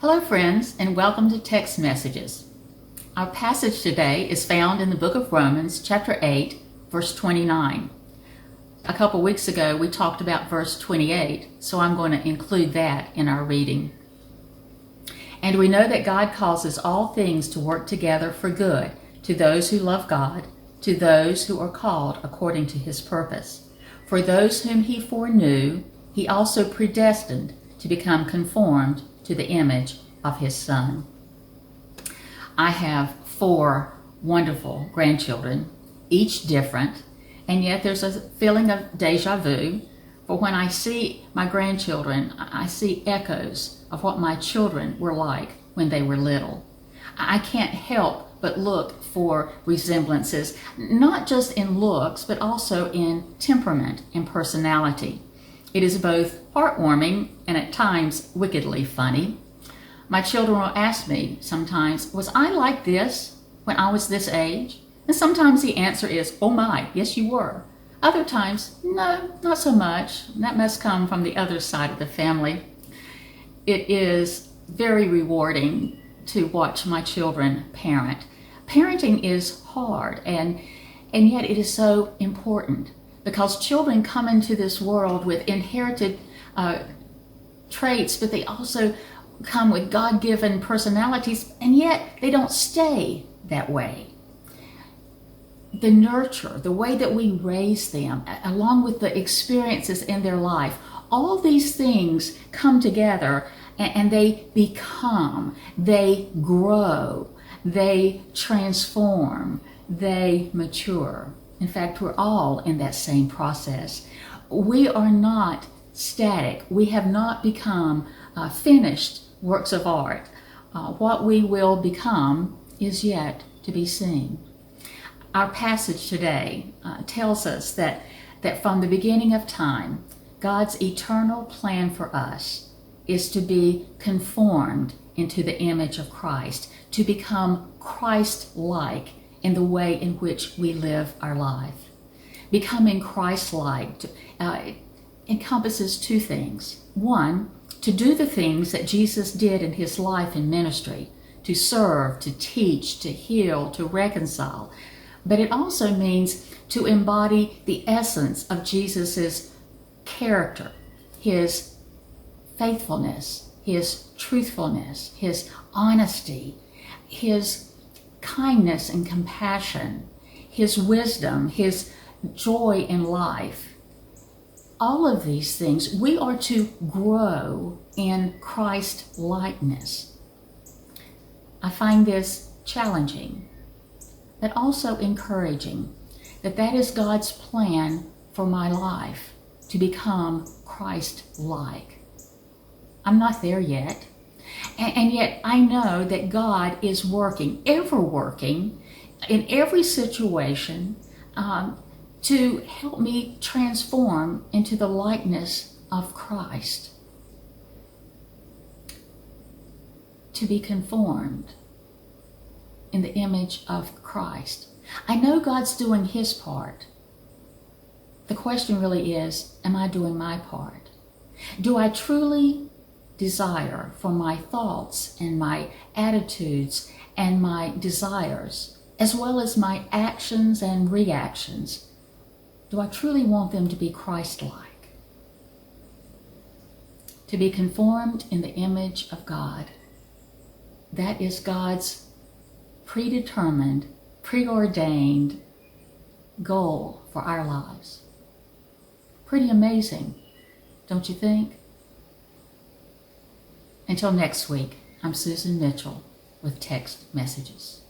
Hello friends, and welcome to Text Messages. Our passage today is found in the book of Romans, chapter 8, verse 29. A couple weeks ago we talked about verse 28, so I'm going to include that in our reading. And we know that God causes all things to work together for good to those who love God, to those who are called according to his purpose. For those whom he foreknew, he also predestined to become conformed to the image of his Son. I have 4 wonderful grandchildren, each different, and yet there's a feeling of deja vu. For when I see my grandchildren, I see echoes of what my children were like when they were little. I can't help but look for resemblances, not just in looks, but also in temperament and personality. It is both heartwarming and at times wickedly funny. My children will ask me sometimes, was I like this when I was this age? And sometimes the answer is, oh my, yes you were. Other times, no, not so much. That must come from the other side of the family. It is very rewarding to watch my children parent. Parenting is hard, and yet it is so important, because children come into this world with inherited traits, but they also come with God-given personalities, and yet they don't stay that way. The nurture, the way that we raise them, along with the experiences in their life, all these things come together and they become, they grow, they transform, they mature. In fact, we're all in that same process. We are not static. We have not become finished works of art. What we will become is yet to be seen. Our passage today tells us that from the beginning of time, God's eternal plan for us is to be conformed into the image of Christ, to become Christ-like in the way in which we live our life. Becoming Christ-like encompasses 2 things. 1, to do the things that Jesus did in his life and ministry, to serve, to teach, to heal, to reconcile. But it also means to embody the essence of Jesus's character, his faithfulness, his truthfulness, his honesty, his kindness and compassion, his wisdom, his joy in life. All of these things, we are to grow in Christ-likeness. I find this challenging, but also encouraging, that is God's plan for my life, to become Christ-like. I'm not there yet, and yet I know that God is working, ever working, in every situation, to help me transform into the likeness of Christ. To be conformed in the image of Christ. I know God's doing his part. The question really is, am I doing my part? Do I truly desire for my thoughts and my attitudes and my desires, as well as my actions and reactions, do I truly want them to be Christ-like? To be conformed in the image of God. That is God's predetermined, preordained goal for our lives. Pretty amazing, don't you think? Until next week, I'm Susan Mitchell with Text Messages.